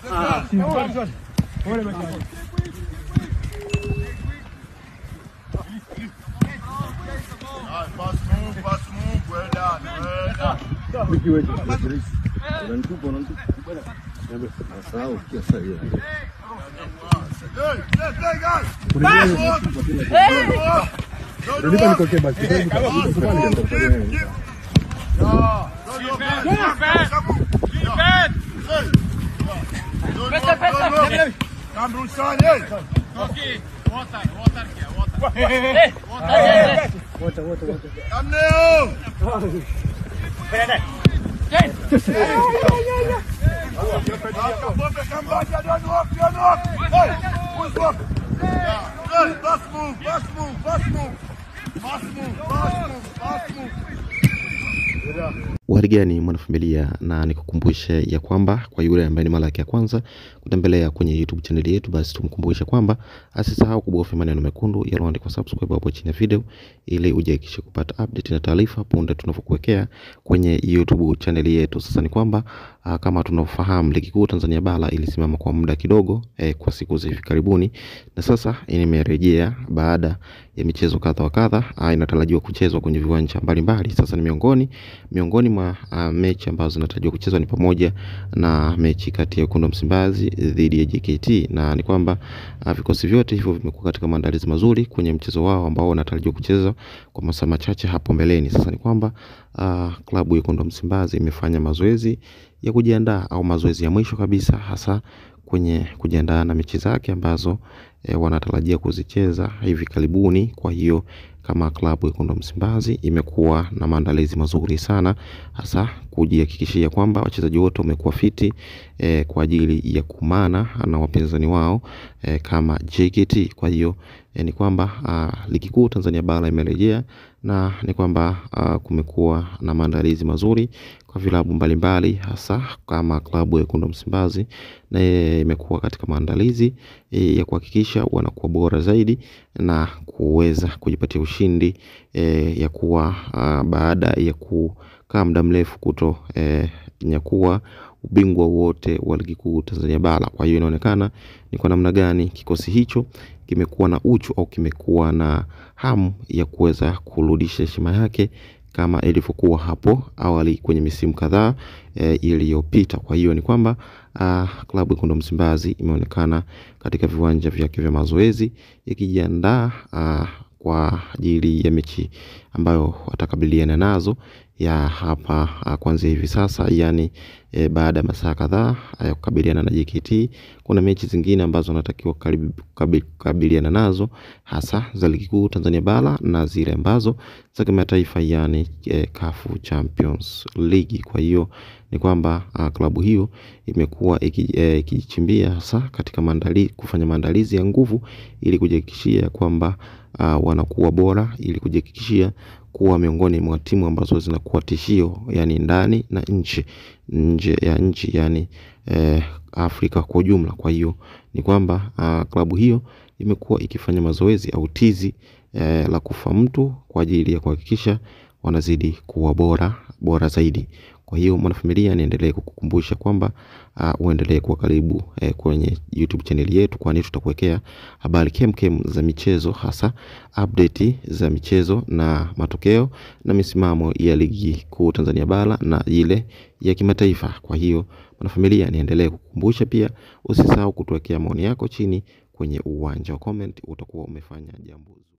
Pass move, well done, well done. Warigani mwanafamilia, na nikukumbushe ya kwamba kwa yule ambaye ni mara yake ya kwanza kutembelea kwenye YouTube channel yetu, basi tumkumbushe kwamba asisahau kubofya maneno mekundu yaliyoandikwa subscribe hapo chini ya video, ili ujihakikishe kupata update na taarifa punde tunapokuwekea kwenye YouTube channel yetu. Sasa ni kwamba kama tunafahamu ligi kuu Tanzania bara ilisimama kwa muda kidogo kwa siku za hivi karibuni, na sasa imerejea baada ya michezo kadha wa kadha inatarajiwa kuchezwa kwenye viwanja mbalimbali. Sasa ni miongoni mwa mechi ambazo zinatarajiwa kuchezwa ni pamoja na mechi kati ya Wekundu wa Msimbazi dhidi ya JKT, na ni kwamba vikosi vyote hivyo vimekuwa katika maandalizi mazuri kwenye mchezo wao ambao wanatarajiwa kucheza kwa masaa machache hapo mbeleni. Sasa ni kwamba klabu ya Wekundu wa Msimbazi imefanya mazoezi ya kujiandaa au mazoezi ya mwisho kabisa, hasa kwenye kujiandaa na mechi zake ambazo wanatarajia kuzicheza hivi karibuni. Kwa hiyo kama klabu ya Wekundu wa Msimbazi imekuwa na maandalizi mazuri sana, hasa kujihakikishia kwamba wachezaji wote wamekuwa fiti kwa ajili ya kumana na wapinzani wao kama JKT. Kwa hiyo ni kwamba ligi kuu Tanzania bara imerejea, na ni kwamba kumekuwa na maandalizi mazuri kwa vilabu mbalimbali, hasa kama klabu ya Wekundu wa Msimbazi na imekuwa katika maandalizi ya kuhakikisha wanakuwa bora zaidi na kuweza kujipatia ushindi ya kuwa baada ya kukaa muda mrefu kuto nyakuwa ubingwa wote wa ligi kuu Tanzania bara. Kwa hiyo inaonekana ni kwa namna gani kikosi hicho kimekuwa na uchu au kimekuwa na hamu ya kuweza kurudisha heshima yake kama ilivyokuwa hapo awali kwenye misimu kadhaa iliyopita. Kwa hiyo ni kwamba klabu ya Wekundu wa Msimbazi imeonekana katika viwanja vyake vya mazoezi ikijiandaa kwa ajili ya mechi ambayo watakabiliana nazo ya hapa kuanzia hivi sasa, yani baada ya masaa kadhaa ya kukabiliana na JKT. Kuna mechi zingine ambazo wanatakiwa kukabiliana nazo, hasa za ligi kuu Tanzania bara na zile ambazo za kimataifa, yani CAF Champions League. Kwa hiyo ni kwamba klabu hiyo imekuwa ikijichimbia hasa katika kufanya maandalizi ya nguvu ili kujihakikishia kwamba wanakuwa bora, ili kujihakikishia kuwa miongoni mwa timu ambazo zinakuwa tishio, yani ndani na nje ya nchi, yani Afrika kwa ujumla. Kwa hiyo ni kwamba klabu hiyo imekuwa ikifanya mazoezi au tizi la kufa mtu kwa ajili ya kuhakikisha wanazidi kuwa bora zaidi. Kwa hiyo mwanafamilia, niendelee kukukumbusha kwamba uendelee kuwa karibu kwenye YouTube channel yetu, kwani tutakuwekea habari kemkem za michezo, hasa update za michezo na matokeo na misimamo ya ligi kuu Tanzania bara na ile ya kimataifa. Kwa hiyo mwanafamilia, niendelee kukukumbusha pia usisahau kutuwekea maoni yako chini kwenye uwanja wa comment, utakuwa umefanya jambo.